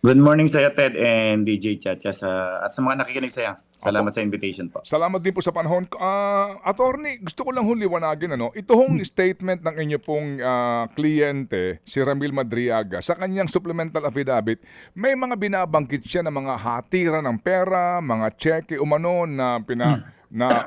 Good morning sa'yo, Ted and DJ Chacha at sa mga nakikinig sa'yo. Salamat Opo. sa invitation po. Salamat din po sa panahon. Attorney, gusto ko lang liwanagin, ito hong statement ng inyo pong kliyente, si Ramil Madriaga, sa kanyang supplemental affidavit, may mga binabanggit siya na mga hatiran ng pera, mga cheque umano na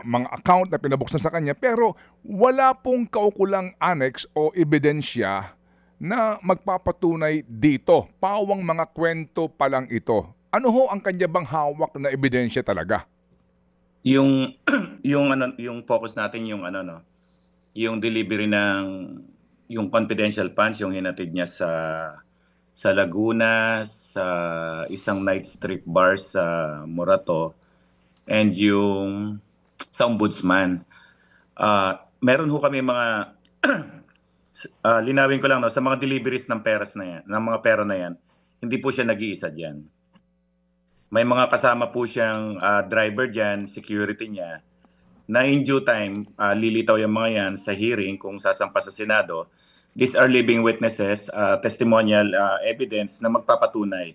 mga account na pinabuksan sa kanya, pero wala pong kaukulang annex o ebidensya na magpapatunay dito. Pawang mga kwento pa lang ito. Ano ho ang kanya bang hawak na ebidensya talaga? Yung yung focus natin yung yung delivery ng yung confidential funds yung hinatid niya sa Laguna, sa isang night strip bar sa Morato, and yung sa Ombudsman. Meron ho kami mga linawin ko lang, no, sa mga deliveries ng peras na yan, ng mga pera na yan, hindi po siya nag-iisa diyan. May mga kasama po siyang driver diyan, security niya, na in due time, lilitaw yung mga yan sa hearing kung sasampa sa Senado. These are living witnesses, testimonial evidence na magpapatunay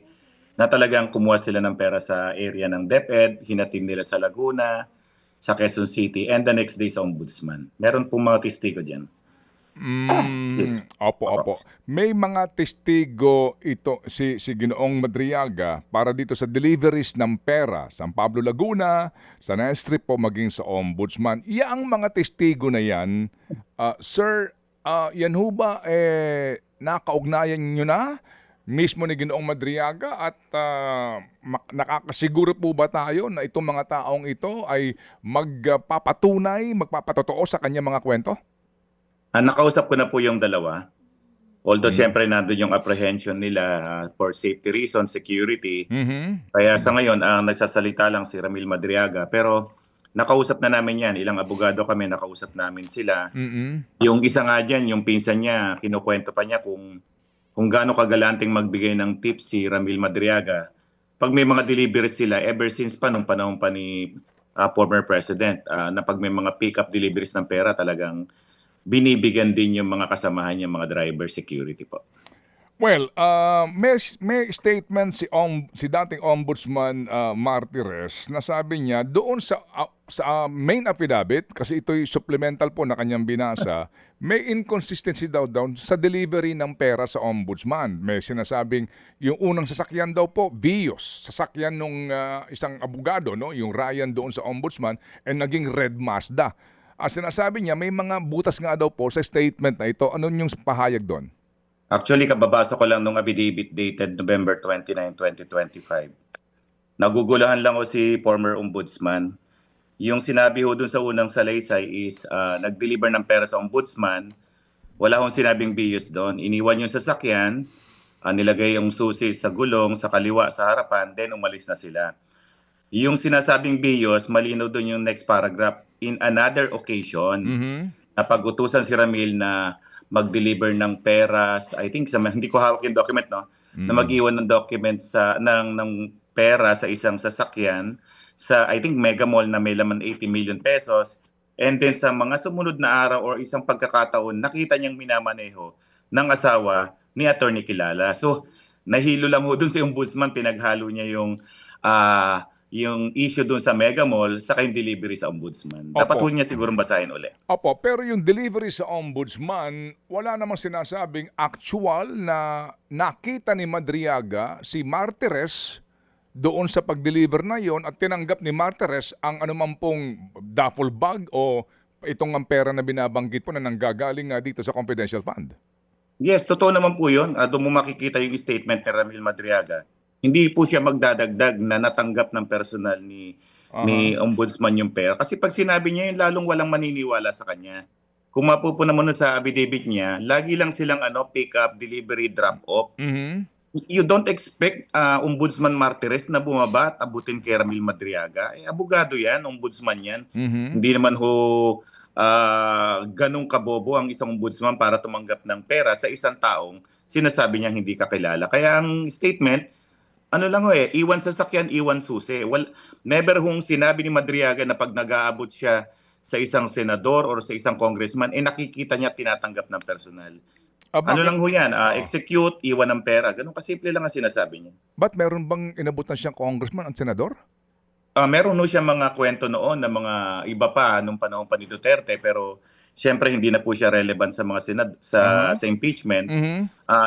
na talagang kumuha sila ng pera sa area ng DepEd, hinatid nila sa Laguna, sa Quezon City, and the next day sa Ombudsman. Meron po mga testigo diyan. Yes. Opo. May mga testigo ito si Ginoong Madriaga para dito sa deliveries ng pera sa San Pablo, Laguna, sa Night Strip po maging sa Ombudsman. Yang mga testigo na yan, sir, yan ho ba nakaugnayan nyo na mismo ni Ginoong Madriaga at nakakasiguro po ba tayo na itong mga taong ito ay magpapatotoo sa kanyang mga kwento? Nakausap ko na po yung dalawa. Although Mm. syempre nandun yung apprehension nila for safety reasons, security. Mhm. Kaya sa ngayon, ang nagsasalita lang si Ramil Madriaga. Pero nakausap na namin yan. Ilang abogado kami, nakausap namin sila. Mm. Yung isa nga dyan, yung pinsan niya, kinukwento pa niya kung gaano kagalanting magbigay ng tips si Ramil Madriaga. Pag may mga deliveries sila, ever since pa, nung panahon pa ni former president, na pag may mga pick-up deliveries ng pera, talagang binibigyan din yung mga kasamahan niya, mga driver security po. Well, may statement si dating Ombudsman Martires na sabi niya doon sa main affidavit, kasi ito'y supplemental po na kanyang binasa, may inconsistency daw sa delivery ng pera sa Ombudsman. May sinasabing yung unang sasakyan daw po, Vios, sasakyan nung isang abogado, no, yung Ryan doon sa Ombudsman, and naging red Mazda. Sinasabi niya may mga butas nga daw po sa statement na ito. Ano yung pahayag doon? Actually, kababasa ko lang nung affidavit dated November 29, 2025. Naguguluhan lang ko si former ombudsman. Yung sinabi ho dun sa unang salaysay is nag-deliver ng pera sa ombudsman. Wala hong sinabing bios doon. Iniwan yung sasakyan, nilagay yung susi sa gulong, sa kaliwa, sa harapan, then umalis na sila. Yung sinasabing bios, malinaw doon yung next paragraph. In another occasion, Mhm. napag-utusan si Ramil na mag-deliver ng pera, I think hindi ko hawak yung document, no, na Mm. mag-iwan ng document ng pera sa isang sasakyan sa, I think, Mega Mall na may laman 80 million pesos. And then sa mga sumunod na araw or isang pagkakataon, nakita niyang minamaneho ng asawa ni Attorney Kilala. So nahilo lang ho dun sa ombudsman, pinaghalo niya yung issue dun sa Mega Mall sa yung delivery sa ombudsman. Dapat ho Opo. niya siguro basahin uli. Opo, pero yung delivery sa Ombudsman, wala namang sinasabing actual na nakita ni Madriaga si Martires doon sa pag-deliver na yon at tinanggap ni Martires ang anuman pong duffel bag o itong ang pera na binabanggit po na nanggagaling nga dito sa confidential fund. Yes, totoo naman po yun. Doon mo makikita yung statement ni Ramil Madriaga. Hindi po siya magdadagdag na natanggap ng personal ni Aha. Ombudsman yung pera. Kasi pag sinabi niya yun, lalong walang maniniwala sa kanya. Kung mapupuna mo nun sa affidavit niya, lagi lang silang pick up, delivery, drop off. Mhm. You don't expect Ombudsman Martires na bumaba at abutin kay Ramil Madriaga. Abogado yan, ombudsman yan. Mhm. Hindi naman ho ganong kabobo ang isang ombudsman para tumanggap ng pera sa isang taong sinasabi niyang hindi kakilala. Kaya ang statement, ano lang ho iwan sasakyan, iwan susi. Well, never hong sinabi ni Madriaga na pag nag-aabot siya sa isang senador or sa isang congressman, nakikita niya tinatanggap ng personal. Ano Bakit? lang ho yan, Oo. execute, iwan ng pera. Ganun kasimple lang ang sinasabi niya. Ba't meron bang inabutan siyang congressman at senador? Meron ho siyang mga kwento noon na mga iba pa nung panahon pa ni Duterte, pero siyempre hindi na po siya relevant sa mga Aha. sa impeachment. Mhm.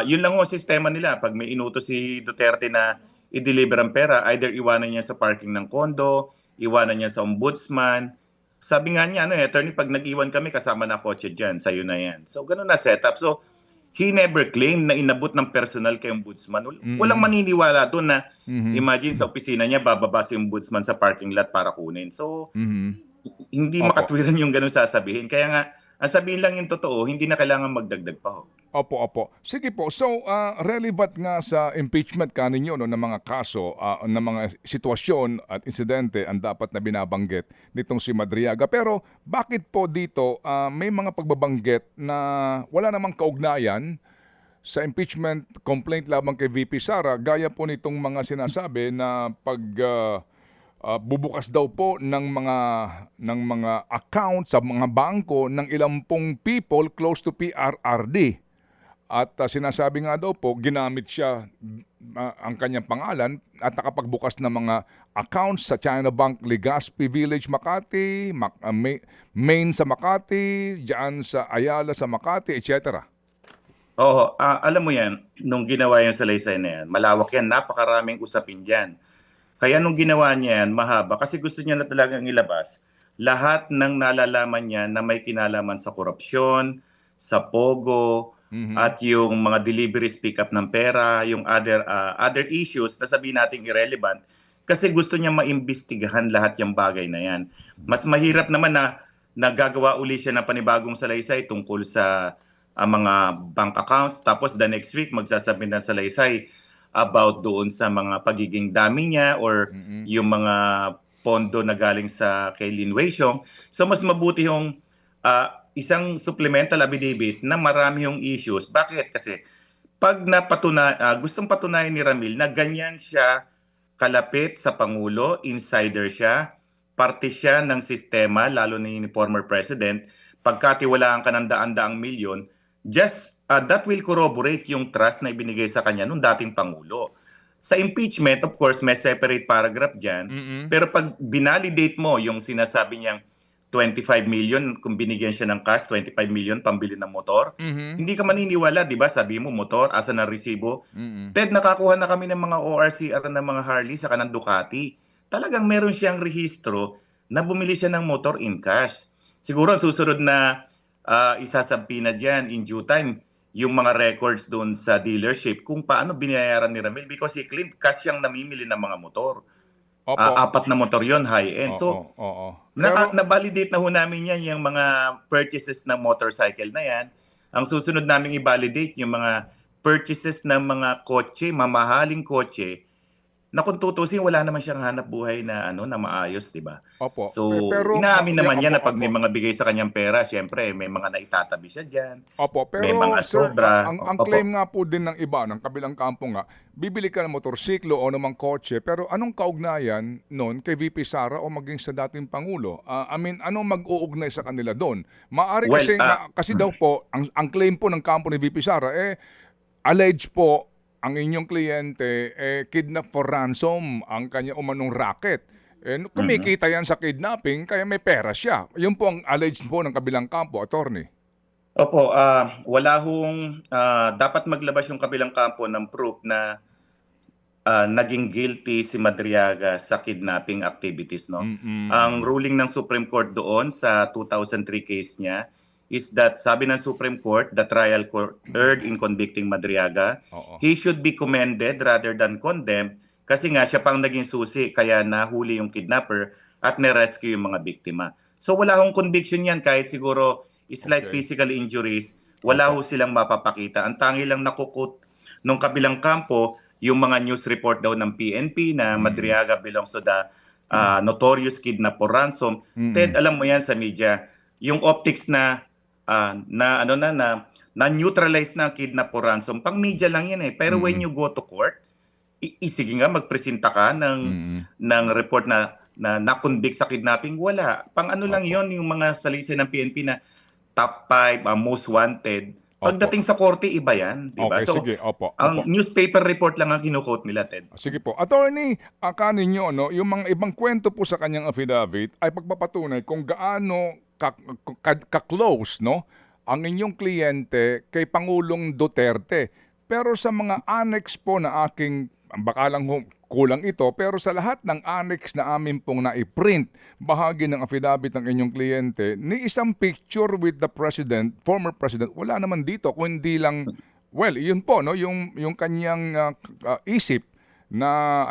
Yun lang ho ang sistema nila. Pag may inutos si Duterte na i-deliver ang pera, either iwanan niya sa parking ng kondo, iwanan niya sa ombudsman. Sabi nga niya, attorney, pag nag-iwan kami, kasama na kotse dyan, sa'yo na yan. So, ganun na setup. So, he never claimed na inabot ng personal kay ombudsman. Walang Mm. maniniwala doon na Mhm. imagine sa opisina niya, bababa si ombudsman sa parking lot para kunin. So, Mhm. hindi Opo. makatwiran yung ganun sasabihin. Kaya nga, ang sabihin lang yung totoo, hindi na kailangan magdagdag pa ho. Opo, opo. Sige po. So, relevant nga sa impeachment kaninyo no, ng mga kaso, ng mga sitwasyon at insidente ang dapat na binabanggit nitong si Madriaga. Pero bakit po dito may mga pagbabanggit na wala namang kaugnayan sa impeachment complaint lamang kay VP Sara, gaya po nitong mga sinasabi na bubukas daw po ng mga account sa mga bangko ng ilang pong people close to PRRD. At sinasabi nga daw po, ginamit siya ang kanyang pangalan at nakapagbukas ng mga accounts sa China Bank Legazpi Village, Makati, Main sa Makati, diyan sa Ayala sa Makati, etc. Oo, alam mo yan, nung ginawa yung salaysay na yan, malawak yan, napakaraming usapin dyan. Kaya nung ginawa niya yan, mahaba, kasi gusto niya na talagang ilabas lahat ng nalalaman niya na may kinalaman sa korupsyon, sa pogo, Mhm. at yung mga deliveries pick up ng pera, yung other issues na sabihin nating irrelevant, kasi gusto niya maimbestigahan lahat yung bagay na yan. Mas mahirap naman na nagagawa uli siya ng panibagong salaysay tungkol sa mga bank accounts, tapos the next week magsasabi ng salaysay about doon sa mga pagiging dami niya or Mm. yung mga pondo na galing sa kay Lin Weixiong. So mas mabuti yung isang supplemental affidavit na marami yung issues. Bakit? Kasi pag gustong patunayan ni Ramil na ganyan siya kalapit sa Pangulo, insider siya, parte siya ng sistema, lalo na ni former president, pagkatiwalaan ka ng daan-daang milyon, that will corroborate yung trust na ibinigay sa kanya nung dating Pangulo. Sa impeachment, of course, may separate paragraph dyan, Mm. pero pag binalidate mo yung sinasabi niyang 25 million, kung binigyan siya ng cash, 25 million pambili ng motor, Mhm. hindi ka maniniwala, di ba? Sabi mo, motor, asa na resibo? Mm. Ted, nakakuha na kami ng mga ORCR ng mga Harley sa ng Ducati. Talagang meron siyang rehistro na bumili siya ng motor in cash. Siguro susunod na isasampi na dyan in due time yung mga records doon sa dealership kung paano binayaran ni Ramil because he claimed cash yung namimili ng mga motor. Opo. Apat na motor yon high-end. Oo, So, oo. Pero na-validate na ho namin yan, yung mga purchases ng motorcycle na yan. Ang susunod namin i-validate yung mga purchases ng mga kotse, mamahaling kotse, na kung tutusin, wala naman siyang hanap buhay na na maayos, di ba? opo, So, pero inaamin naman opo, niya na pag may opo. mga bigay sa kanyang pera, syempre may mga naitatabi siya diyan, Opo, may mga pero sir, sobra. ang claim Opo. nga po din ng iba, ng kabilang kampo nga, bibili ka ng motorsiklo o namang kotse, pero anong kaugnayan nun kay VP Sara o maging sa dating Pangulo? I mean, anong mag-uugnay sa kanila doon? Maari Well, kasi daw po, ang claim po ng kampo ni VP Sara, alleged po ang inyong kliyente, kidnap for ransom ang kanya umanong racket. mhm. Kumikita yan sa kidnapping, kaya may pera siya. Yun po ang alleged po ng kabilang kampo, attorney. Opo, wala hong dapat maglabas yung kabilang kampo ng proof na naging guilty si Madriaga sa kidnapping activities, no? Mm, Ang mm. ruling ng Supreme Court doon sa 2003 case niya is that sabi ng Supreme Court, the trial court erred in convicting Madriaga. Oo. He should be commended rather than condemned kasi nga siya pang naging susi kaya nahuli yung kidnapper at na-rescue yung mga biktima. So wala hong conviction yan kahit siguro slight Okay. physical injuries, wala ho Opo. silang mapapakita. Ang tangi lang nakukut nung kabilang kampo yung mga news report daw ng PNP na Mm. Madriaga belongs to the notorious kidnap for ransom. Ted, Mm. alam mo yan sa media, yung optics na neutralize na ang kidnap for ransom, pang media lang yan eh. Pero when Mm. you go to court, sige nga magpresenta ka Mm. ng report na na-convict sa kidnapping, wala. Pang ano lang Opo. yon yung mga salisay ng PNP na top 5 most wanted, Opo. Pagdating sa korte, iba yan, di ba? Okay, So, sige. Opo, opo. ang newspaper report lang ang kino-quote nila, Ted. Sige po. Attorney, akanin nyo, no, yung mga ibang kwento po sa kanyang affidavit ay pagpapatunay kung gaano ka-close, no, ang inyong kliyente kay Pangulong Duterte. Pero sa mga annex po na aking, baka lang kulang ito, pero sa lahat ng annex na amin pong na-print, bahagi ng affidavit ng inyong kliyente, ni isang picture with the president, former president, wala naman dito, kundi lang, well, yun po, no, yung kanyang isip na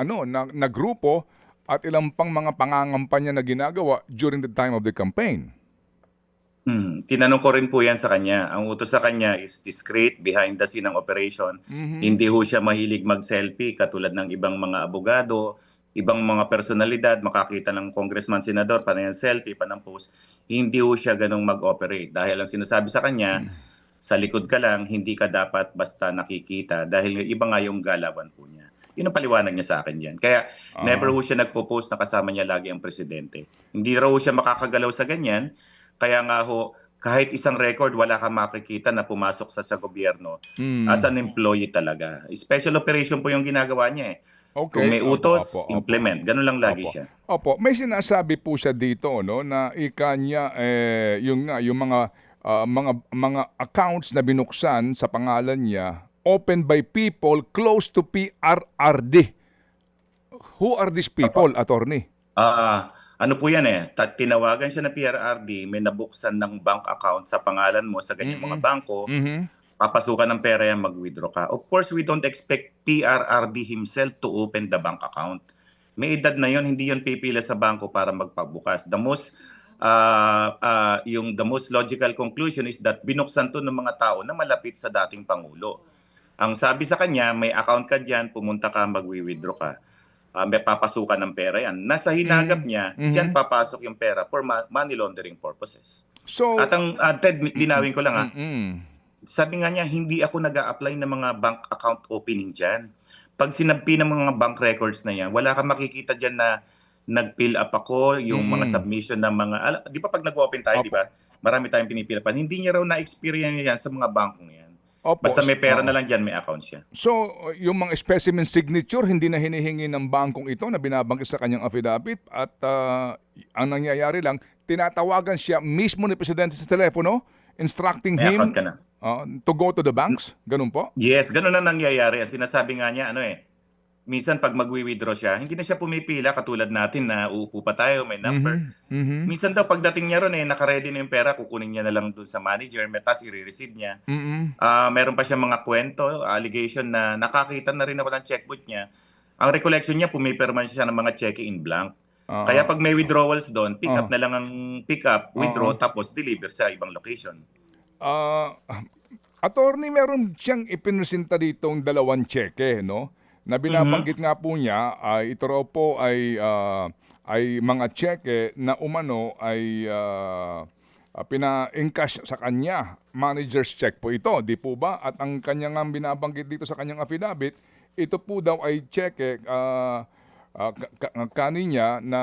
na grupo at ilang pang mga pangangampanya na ginagawa during the time of the campaign. Tinanong ko rin po yan sa kanya. Ang utos sa kanya is discreet, behind the scene ng operation. Hindi ho siya mahilig mag-selfie katulad ng ibang mga abogado, ibang mga personalidad, makakita ng congressman, senador, pa ng selfie, pa ng post. Hindi ho siya ganong mag-operate. Dahil ang sinasabi sa kanya, sa likod ka lang, hindi ka dapat basta nakikita dahil iba nga yung galawan po niya. Yun ang paliwanag niya sa akin yan. Kaya never ho siya nagpo-post na kasama niya lagi ang presidente. Hindi raw ho siya makakagalaw sa ganyan. Kaya nga ho, kahit isang record, wala kang makikita na pumasok sa gobyerno as an employee talaga. Special operation po yung ginagawa niya eh. Kung Okay. may Opo, utos, opo, opo. implement. Ganun lang lagi Opo. siya. Opo, may sinasabi po siya dito, no, na ika niya yung nga yung mga accounts na binuksan sa pangalan niya opened by people close to PRRD. Who are these people, attorney? Ano po yan eh, tinawagan siya ng PRRD, may nabuksan ng bank account sa pangalan mo sa ganyang mga bangko, papasukan ng pera yan, mag-withdraw ka. Of course, we don't expect PRRD himself to open the bank account. May edad na yon, hindi yon pipila sa bangko para magpabukas. The most logical conclusion is that binuksan to ng mga tao na malapit sa dating Pangulo. Ang sabi sa kanya, may account ka dyan, pumunta ka, mag-withdraw ka. May papasukan ng pera yan. Nasa hinagap niya, dyan papasok yung pera for money laundering purposes. So, At ang Ted, linawin ko lang sabi nga niya, hindi ako nag-a-apply ng mga bank account opening dyan. Pag sinabi ng mga bank records na yan, wala kang makikita dyan na nag-fill up ako, yung mga submission ng mga, di ba pag nag-open tayo, di ba? Marami tayong pinipilapan. Hindi niya raw na-experience yan sa mga bankong yan. opo, Basta may pera na lang dyan, may account siya. So, yung mga specimen signature, hindi na hinihingi ng bangkong ito na binabanggit sa kanyang affidavit at ang nangyayari lang, tinatawagan siya mismo ni Presidente sa telepono, instructing May him account ka na. to go to the banks? Ganun po? Yes, ganun na nangyayari. Ang sinasabi nga niya, minsan pag mag-withdraw siya, hindi na siya pumipila katulad natin na uupo pa tayo, may number. Minsan daw pagdating niya ron naka-ready na yung pera, kukunin niya na lang dun sa manager, tapos i-receive niya. Meron pa siya mga kwento, allegation na nakakita na rin ako ng checkbook niya. Ang recollection niya, pumipirma siya ng mga cheque in blank. Kaya pag may withdrawals doon, pick up na lang ang pick up, withdraw, tapos deliver sa ibang location. Attorney, meron siyang ipinresenta ditong dalawang cheque, no? Na binabanggit nga po niya, ito raw po ay mga cheque na umano ay pina-encash sa kanya. Manager's check po ito, di po ba? At ang kanya nga binabanggit dito sa kanyang affidavit, ito po daw ay cheque kaninya na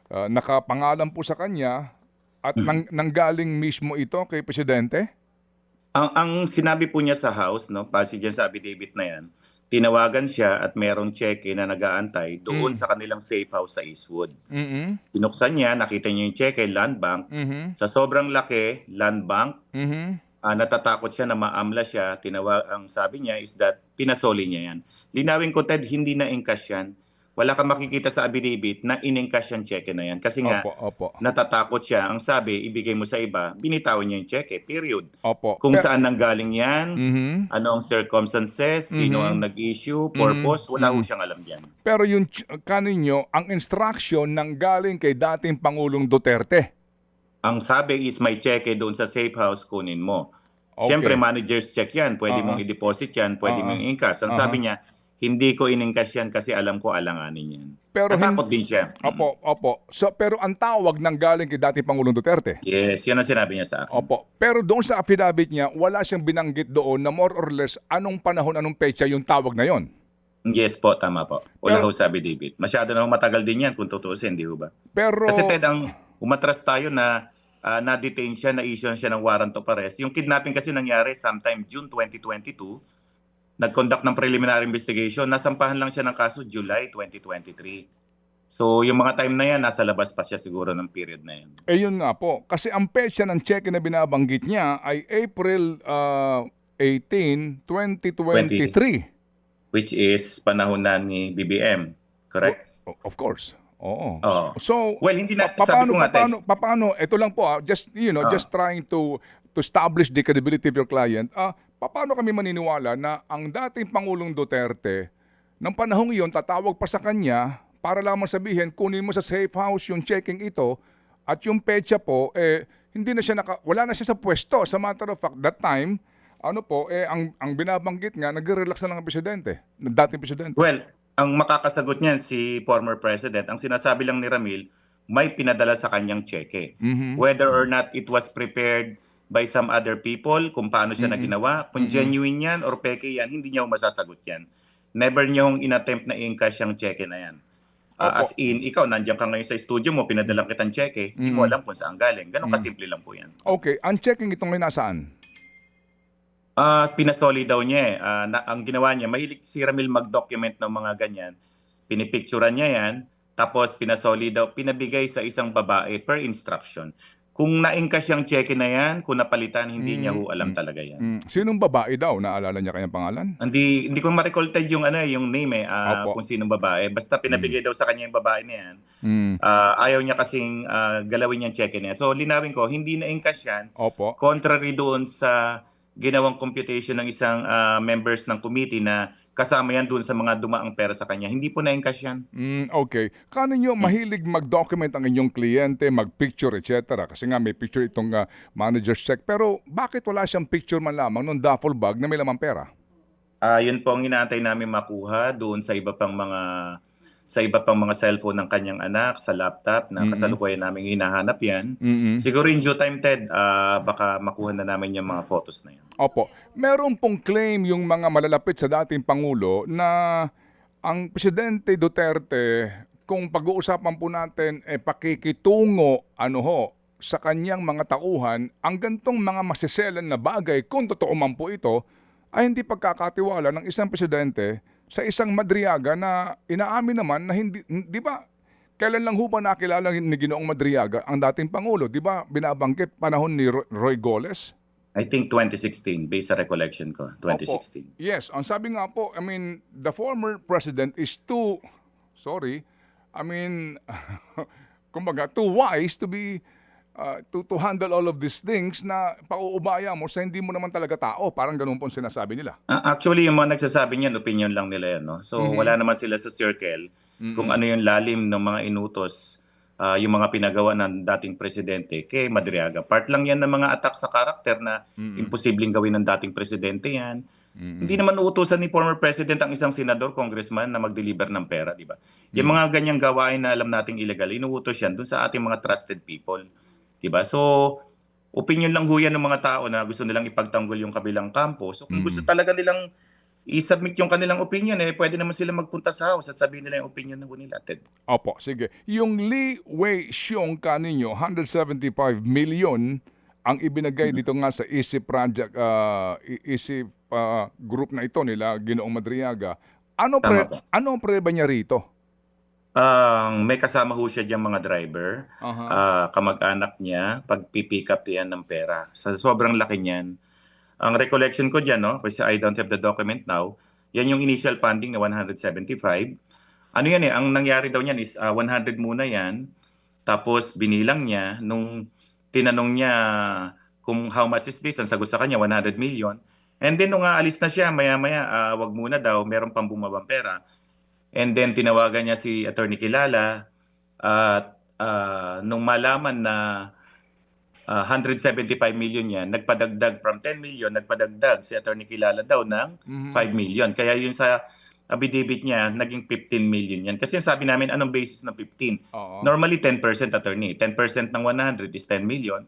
nakapangalan po sa kanya at nanggaling mismo ito kay Presidente? Ang sinabi po niya sa House, base dyan sa affidavit na yan, tinawagan siya at merong cheque na nag-aantay doon sa kanilang safe house sa Eastwood. Binuksan niya, nakita niya yung cheque, Land Bank. Sa sobrang laki, Land Bank, natatakot siya na maamla siya. Ang sabi niya is that pinasoli niya yan. Linawin ko, Ted, hindi na encash yan. Wala kang makikita sa affidavit na in-encash yung cheque na yan. Kasi nga, natatakot siya. Ang sabi, ibigay mo sa iba, binitawan niya yung cheque, period. Kung saan nanggaling yan, ano ang circumstances, sino ang nag-issue, purpose, wala ho siyang alam yan. Pero yung kaninyo, ang instruction nanggaling kay dating Pangulong Duterte. Ang sabi is may cheque doon sa safe house, kunin mo. Siyempre, manager's check yan. Pwede mong i-deposit yan, pwede mong i-encash. Ang sabi niya, hindi ko in-encash yan kasi alam ko alanganin yan. Pero natakot din siya. Opo. So, pero ang tawag nanggaling kay dating Pangulong Duterte. Yes, yan ang sinabi niya sa akin. Opo. Pero doon sa affidavit niya, wala siyang binanggit doon na more or less anong panahon, anong petsa yung tawag na yon. Yes po, tama po. Wala ho sabi David. Masyado na matagal din yan kung tutuusin, di ho ba? Pero Kasi Ted, umatras tayo na na-detain siya, na-issue siya ng warrant of arrest. Yung kidnapping kasi nangyari sometime June 2022, nag-conduct ng preliminary investigation, nasampahan lang siya ng kaso July 2023. So yung mga time na yan, nasa labas pa siya siguro ng period na yan. Eh yun nga po, kasi ang petsa ng cheque na binabanggit niya ay April 18, 2023. Which is panahon na ni BBM, correct? Of course. Oo. Oo. So, Well, hindi na, sabi ko nga, paano, ito lang po, just, just trying to establish the credibility of your client, paano kami maniniwala na ang dating Pangulong Duterte, ng panahong iyon, tatawag pa sa kanya para lamang sabihin, kunin mo sa safe house yung checking ito at yung petsa po, hindi na siya wala na siya sa pwesto. Sa matter of fact, that time, ang binabanggit nga, nagre-relax na lang ang presidente, dating presidente. Well, ang makakasagot niyan si former president. Ang sinasabi lang ni Ramil, may pinadala sa kanyang cheque. Whether or not it was prepared by some other people, kung paano siya na ginawa, kung genuine yan or peke yan, hindi niya masasagot yan. Never niyong inattempt na i-encash yung cheque na yan. As in, ikaw, nandiyan ka ngayon sa studio mo, pinadalang kitang cheque, hindi mo alam kung saan galing. Ganon kasimple lang po yan. Okay, ang checking itong ngayon nasaan? Pinasoli daw niya ang ginawa niya, mahilig si Ramil mag-document ng mga ganyan. Pinipicturan niya yan, tapos pinasoli daw, pinabigay sa isang babae per instruction. Kung na-encash yung cheque na yan, kung napalitan, hindi niya alam talaga yan. Sinong babae daw? Naalala niya kanyang pangalan? Hindi ko ma-recall yung name kung sinong babae. Basta pinabigay daw sa kanya yung babae na yan. Ayaw niya kasing galawin yung cheque niya. So linawin ko, hindi na-encash yan. Opo. Contrary doon sa ginawang computation ng isang members ng committee na kasama yan doon sa mga dumaang pera sa kanya. Hindi po na-encash yan. Okay. Kano nyo mahilig mag-document ang inyong kliyente, mag-picture, etc. Kasi nga may picture itong manager's check. Pero bakit wala siyang picture man lamang nung duffel bag na may lamang pera? Yun po ang inaantay namin makuha doon sa iba pang mga cellphone ng kanyang anak, sa laptop na kasalukuyan namin hinahanap yan. Siguro in due time, Ted, baka makuha na namin yung mga photos na yan. Opo. Meron pong claim yung mga malalapit sa dating Pangulo na ang Presidente Duterte, kung pag-uusapan po natin, pakikitungo sa kanyang mga tauhan, ang gantong mga masiselan na bagay, kung totoo man po ito, ay hindi pagkakatiwala ng isang presidente sa isang Madriaga na inaamin naman na hindi, di ba, kailan lang ho ba nakilala ni Ginoong Madriaga ang dating Pangulo? Di ba binabanggit panahon ni Roy Goles? I think 2016, based sa recollection ko, 2016. Opo. Yes, ang sabi nga po, the former president is too kumbaga, too wise to be, to handle all of these things na pauubaya mo sa hindi mo naman talaga tao. Parang ganun po ang sinasabi nila. Actually, yung mga nagsasabi niyan, opinion lang nila yan. No? So, wala naman sila sa circle kung ano yung lalim ng mga inutos, yung mga pinagawa ng dating presidente kay Madriaga. Part lang yan ng mga attack sa karakter na imposibleng gawin ng dating presidente yan. Hindi naman uutusan ni former president ang isang senador, congressman na mag-deliver ng pera, di ba? Yung mga ganyang gawain na alam nating illegal, inuutos yan dun sa ating mga trusted people. Di ba? So, opinion lang ho yan ng mga tao na gusto nilang ipagtanggol yung kabilang kampo. So, kung gusto talaga nilang i-submit yung kanilang opinion, pwede naman sila magpunta sa house at sabihin nila yung opinion ng nila, Ted. Opo, sige. Yung Lee Wei-xiong kaninyo, 175 million ang ibinigay dito nga sa EC project, EC group na ito nila, Ginoong Madriaga. Ano ang preba niya rito? May kasama ho siya diyang mga driver, kamag-anak niya, pag-pick up yan ng pera. Sobrang laki niyan. Ang recollection ko dyan, kasi I don't have the document now, yan yung initial funding na 175. Ano yan ang nangyari daw niyan is 100 muna yan, tapos binilang niya, nung tinanong niya kung how much is this, ang sagot sa kanya 100 million. And then nung aalis na siya, maya-maya, wag muna daw, meron pang bumabang pera. And then tinawagan niya si Attorney Kilala at nung malaman na 175 million yan, nagpadagdag from 10 million, nagpadagdag si Attorney Kilala daw ng 5 million. Kaya yun sa affidavit niya, naging 15 million yan. Kasi sabi namin, anong basis ng 15? Normally 10% attorney. 10% ng 100 is 10 million.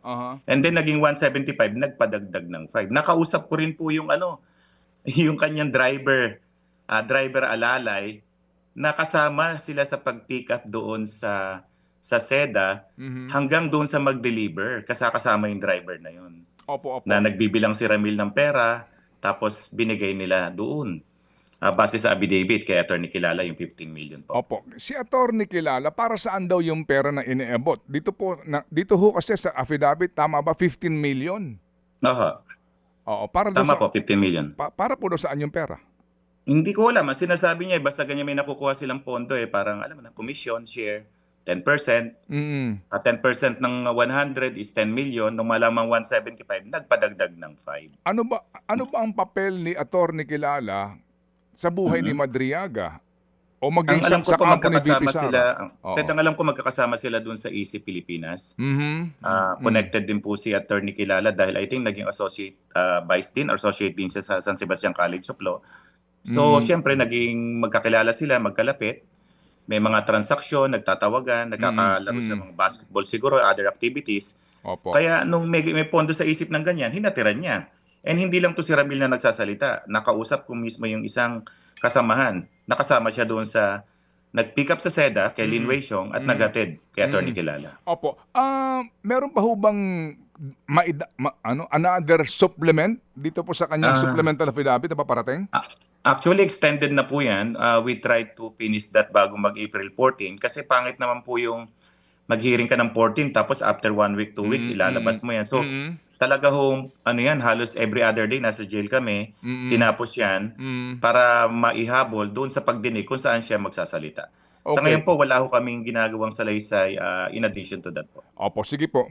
And then naging 175, nagpadagdag ng 5. Nakausap ko rin po yung yung kanyang driver alalay, na kasama sila sa pag-pick up doon sa sa SEDA Mhm. hanggang doon sa mag-deliver, kasama yung driver na yun. Opo, Na opo. nagbibilang si Ramil ng pera, tapos binigay nila doon. Base sa affidavit kay Attorney Kilala yung 15 million po. Opo. Si Attorney Kilala, para saan daw yung pera na iniabot? Dito ho kasi sa affidavit, tama ba 15 million? Oho, Oo, para daw tama sa po, 15 million. para po daw saan yung pera? Hindi ko alam, ang sinasabi niya basta ganyan may nakukuha silang pondo parang alam mo na, commission, share, 10%. Mm. 10% ng 100 is 10 million, nung malamang 175, nagpadagdag ng 5. Ano ba ang papel ni Attorney Kilala sa buhay ni Mhm. Madriaga o Ang maging alam ko sa po kampo ni VP magkakasama sila, Sara? Ted, Oo. ang alam ko magkakasama sila dun sa EC Pilipinas. Mhm. Connected din po si Attorney Kilala dahil I think naging associate vice dean or associate din siya sa San Sebastian College of Law. So, Mm. siyempre naging magkakilala sila, magkalapit. May mga transaksyon, nagtatawagan, Mm. nagkakalaro sa Mm. mga basketball siguro, other activities. Opo. Kaya nung may pondo sa isip ng ganyan, hinatiran niya. And hindi lang to si Ramil na nagsasalita. Nakausap ko mismo yung isang kasamahan. Nakasama siya doon sa nag-pick up sa SEDA kay Lin Mm. Wei Xiong at Mm. naghatid kay Attorney Mm. Kilala. Opo. Meron pa ho bang another supplement dito po sa kanyang Ah, supplemental affidavit na paparating? Actually, extended na po yan. We tried to finish that bago mag-April 14 kasi pangit naman po yung mag-hearing ka ng 14 tapos after 1 week, 2 weeks, Mm. Mm. ilalabas mo yan. So, Mm. talaga hong, ano yan, halos every other day nasa jail kami, Mm. tinapos yan Mm. para maihabol doon sa pagdinig kung saan siya magsasalita. Sa Okay. ngayon po, wala ho kaming ginagawang salaysay in addition to that po. Opo, sige po.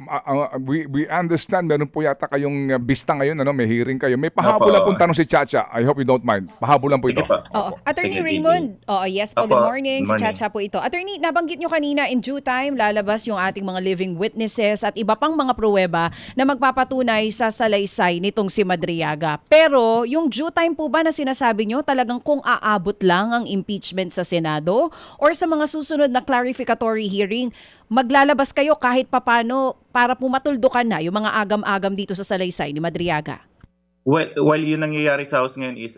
We understand meron po yata kayong bista ngayon, may hearing kayo. May pahabol lang Opo. pong tanong si Chacha. I hope you don't mind. Pahabol lang po ito. Sige po. Oo. Opo. Attorney Sige, Raymond, oo, yes po, Opo, good morning. good Si morning. Chacha po ito. Attorney, nabanggit nyo kanina in due time, lalabas yung ating mga living witnesses at iba pang mga pruweba na magpapatunay sa salaysay nitong si Madriaga. Pero yung due time po ba na sinasabi nyo talagang kung aabot lang ang impeachment sa Senado or sa mga susunod na clarificatory hearing, maglalabas kayo kahit papano para pumatuldukan na yung mga agam-agam dito sa salaysay ni Madriaga? Well, yung nangyayari sa House ngayon is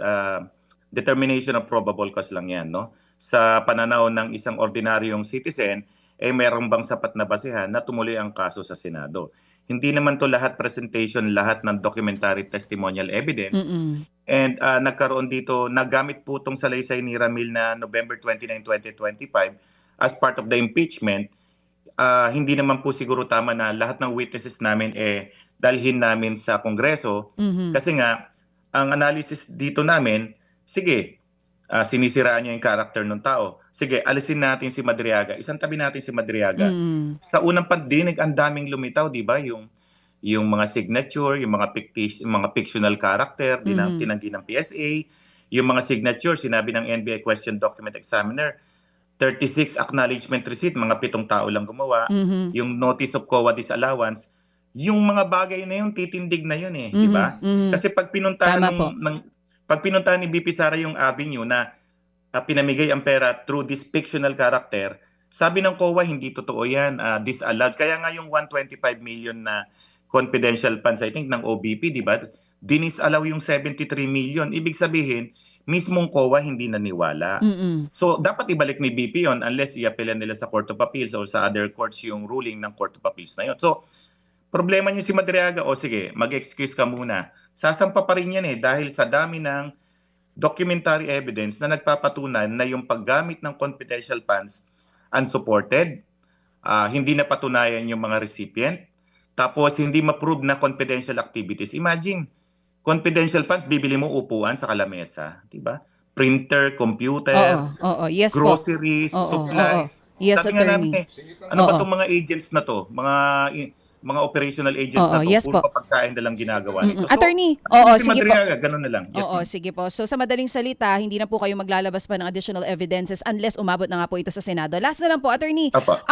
determination of probable cause lang yan, no? Sa pananaw ng isang ordinaryong citizen, meron bang sapat na basehan na tumuloy ang kaso sa Senado? Hindi naman to lahat presentation, lahat ng documentary testimonial evidence. Mm-mm. And nagkaroon dito, nagamit po itong salaysay ni Ramil na November 29, 2025 as part of the impeachment. Hindi naman po siguro tama na lahat ng witnesses namin dalhin namin sa Kongreso. Mhm. Kasi nga, ang analysis dito namin, sige, sinisiraan niya yung character ng tao. Sige, alisin natin si Madriaga. Isang tabi natin si Madriaga. Mm. Sa unang pandinig, ang daming lumitaw, di ba? Yung mga signature, yung mga fictional character, Mhm. tinanggi ng PSA, yung mga signature, sinabi ng NBI Question Document Examiner, 36 acknowledgement receipt, mga 7 tao lang gumawa. Mhm. Yung notice of COA disallowance, yung mga bagay na yun, titindig na yun di ba? Mhm. Mhm. Kasi pag pinuntahan Tama po. pag pinuntahan ni BP Sara yung avenue na pinamigay ang pera through this fictional character, sabi ng COA hindi totoo yan, disallowed. Kaya nga yung 125 million na confidential funds, I think, ng OBP, di ba? Dinisallow yung 73 million. Ibig sabihin, mismong COA hindi naniwala. Mm. So, dapat ibalik ni BP yon unless i-appealan nila sa Court of Appeals or sa other courts yung ruling ng Court of Appeals na yon. So, problema niyo si Madriaga, sige, mag-excuse ka muna. Sasampa pa rin yan dahil sa dami ng documentary evidence na nagpapatunay na yung paggamit ng confidential funds unsupported, hindi napatunayan yung mga recipient, tapos hindi ma-prove na confidential activities. Imagine, confidential funds, bibili mo upuan sa kalamesa, di ba? Printer, computer, Oo, yes po. groceries, Oo, supplies. Yes, Sabi nga attorney. namin, ano ba Oo. itong mga agents na to? Mga operational agents Oo, na to, yes puro po. pagkain na lang ginagawa nito. Mm-mm. Attorney, oo, si sige po. Madriaga, ganun na lang. Yes, Oo, ma'am. sige po. So sa madaling salita, hindi na po kayo maglalabas pa ng additional evidences unless umabot na nga po ito sa Senado. Last na lang po, attorney. Apa.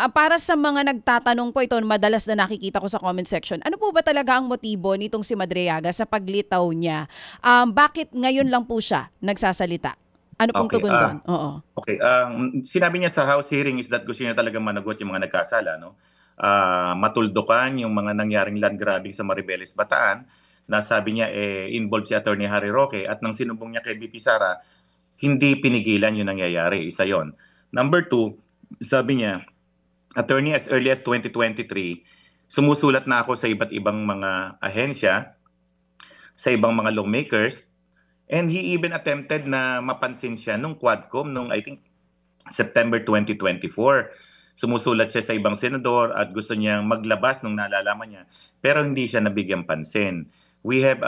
Para sa mga nagtatanong po ito, madalas na nakikita ko sa comment section, ano po ba talaga ang motibo nitong si Madriaga sa paglitaw niya? Bakit ngayon lang po siya nagsasalita? Ano pong Okay, tugon doon? Oo. Okay, sinabi niya sa House hearing is that gusto niya talaga managot yung mga nagkasala, no? Matuldukan yung mga nangyaring land grabbing sa Maribeles, Bataan, na sabi niya involved si Attorney Harry Roque, at nang sinumbong niya kay BP Sara, hindi pinigilan yung nangyayari. Isa yon. Number 2, sabi niya, attorney, as early as 2023, sumusulat na ako sa iba't ibang mga ahensya, sa ibang mga lawmakers, and he even attempted na mapansin siya nung Quadcom, nung I think September 2024. Sumusulat siya sa ibang senador at gusto niyang maglabas nung nalalaman niya, pero hindi siya nabigyang pansin. We have,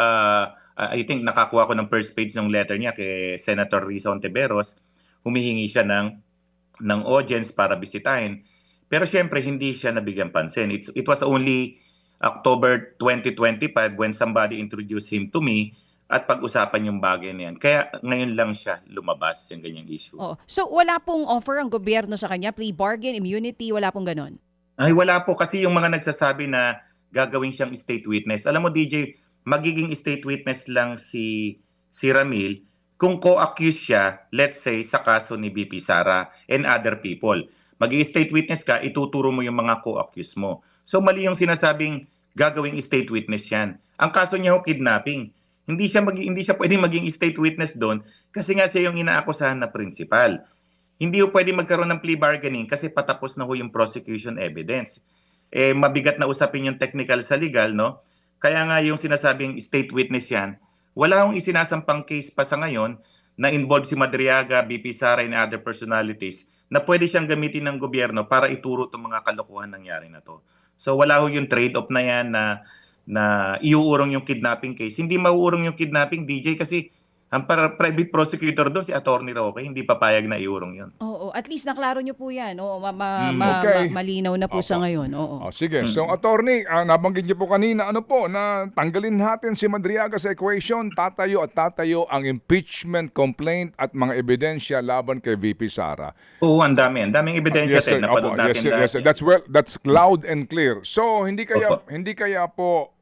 I think nakakuha ko ng first page ng letter niya kay Senator Risa Ontiveros. Humihingi siya ng audience para bisitahin. Pero syempre, hindi siya nabigyang pansin. It was only October 2025 when somebody introduced him to me at pag-usapan yung bagay na yan. Kaya ngayon lang siya lumabas yung ganyang issue. Oo. So wala pong offer ang gobyerno sa kanya, plea bargain, immunity, wala pong ganon? Ay, wala po. Kasi yung mga nagsasabi na gagawin siyang state witness. Alam mo, DJ, magiging state witness lang si Ramil kung co-accused siya, let's say, sa kaso ni BP Sara and other people. Magiging state witness ka, ituturo mo yung mga co-accused mo. So mali yung sinasabing gagawing state witness yan. Ang kaso niya ho, kidnapping. Hindi siya pwedeng maging state witness doon kasi nga siya yung inaakusahan na principal. Hindi ho pwedeng magkaroon ng plea bargaining kasi patapos na ho yung prosecution evidence. Mabigat na usapin yung technical sa legal, no? Kaya nga yung sinasabing state witness yan, wala hong isinasampang case pa sa ngayon na involved si Madriaga, BP Sara and other personalities na pwede siyang gamitin ng gobyerno para ituro itong mga kalokohan nangyari na to. So wala ho yung trade-off na yan na iuurong yung kidnapping case. Hindi mauurong yung kidnapping, DJ, kasi ang private prosecutor doon, si Attorney Roque, hindi papayag na iurong yun. Oo, at least naklaro nyo po yan. Oo, Okay. malinaw na po sa Opo. ngayon. Oo. Sige, so attorney, nabanggit niyo po kanina, na tanggalin natin si Madriaga sa equation, tatayo ang impeachment complaint at mga ebidensya laban kay VP Sara. Oo, ang daming ebidensya Yes, sir. napanood Opo, natin yes, sir. That's loud and clear. So hindi kaya po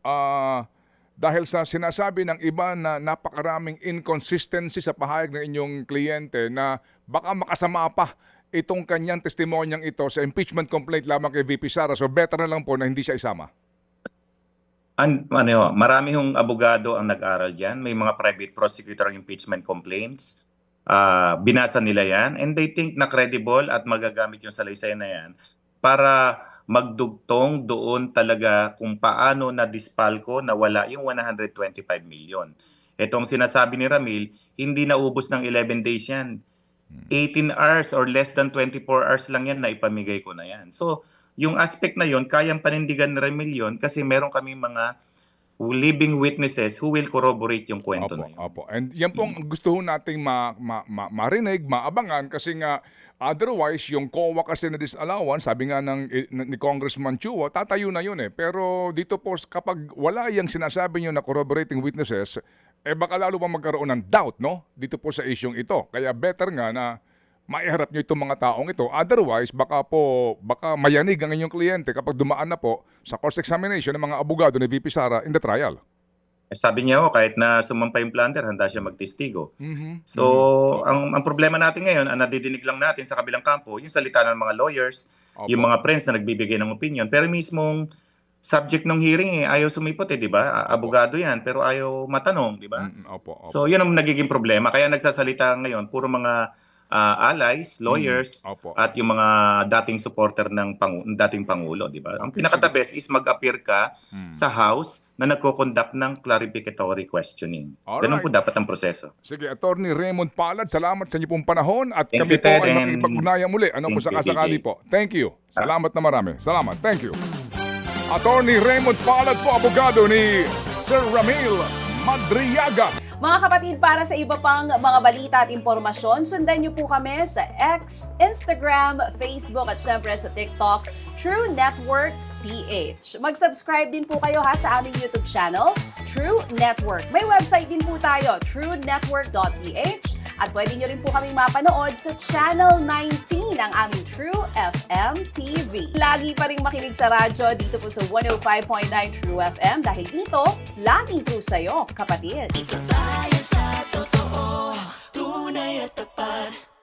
dahil sa sinasabi ng iba na napakaraming inconsistency sa pahayag ng inyong kliyente na baka makasama pa itong kanyang testimonyang ito sa impeachment complaint lamang kay VP Sara. So better na lang po na hindi siya isama. Marami hong abogado ang nag-aral diyan. May mga private prosecutor ang impeachment complaints. Binasa nila yan and they think na credible at magagamit yung salaysay na yan para magdugtong doon talaga kung paano na-dispalko na wala yung 125 million. Itong sinasabi ni Ramil, hindi naubos ng 11 days yan. 18 hours or less than 24 hours lang yan na ipamigay ko na yan. So, yung aspect na yon kayang panindigan ni Ramil yun kasi meron kami mga living witnesses who will corroborate yung kwento na yun. Opo. And yan pong gusto ho nating marinig, maabangan kasi nga otherwise yung COA kasi na disallowance, sabi nga ni Congressman Chua, tatayo na yun eh. Pero dito po kapag wala yung sinasabi nyo na corroborating witnesses, baka lalo pa magkaroon ng doubt, no? Dito po sa isyong ito. Kaya better nga na maiharap nyo itong mga taong ito. Otherwise, baka mayanig ang inyong kliyente kapag dumaan na po sa cross-examination ng mga abogado ni VP Sara in the trial. Sabi niya kahit na sumampa yung planter, handa siya magtestigo. So, ang problema natin ngayon, ang nadidinig lang natin sa kabilang kampo, yung salita ng mga lawyers, yung mga friends na nagbibigay ng opinion. Pero mismong subject ng hearing, ayaw sumipot di ba? Abogado yan, pero ayaw matanong, di ba? Opo. So, yun ang nagiging problema. Kaya nagsasalita ngayon, puro mga allies, lawyers, at yung mga dating supporter ng dating Pangulo, di ba? Ang pinaka-the best is mag-appear ka sa House na nagko-conduct ng clarificatory questioning. Ganun po dapat ang proseso. Sige, Attorney Raymond Palad, salamat sa inyo pong panahon at Thank kami you, po Ted, ay and makipag-ugnayan muli. Kung thank you, sakasakali DJ. po. Thank you. Salamat na marami. Salamat. Thank you. Attorney Raymond Palad po, abogado ni Sir Ramil Madriaga. Mga kapatid, para sa iba pang mga balita at impormasyon, sundan niyo po kami sa X, Instagram, Facebook at syempre sa TikTok, True Network PH. Mag-subscribe din po kayo sa aming YouTube channel, True Network. May website din po tayo, truenetwork.ph at pwede nyo rin po kaming mapanood sa Channel 19 ng aming True FM TV. Lagi pa rin makinig sa radyo dito po sa 105.9 True FM dahil dito, laging true sa'yo, kapatid. Dito tayo sa totoo, tunay at tapat.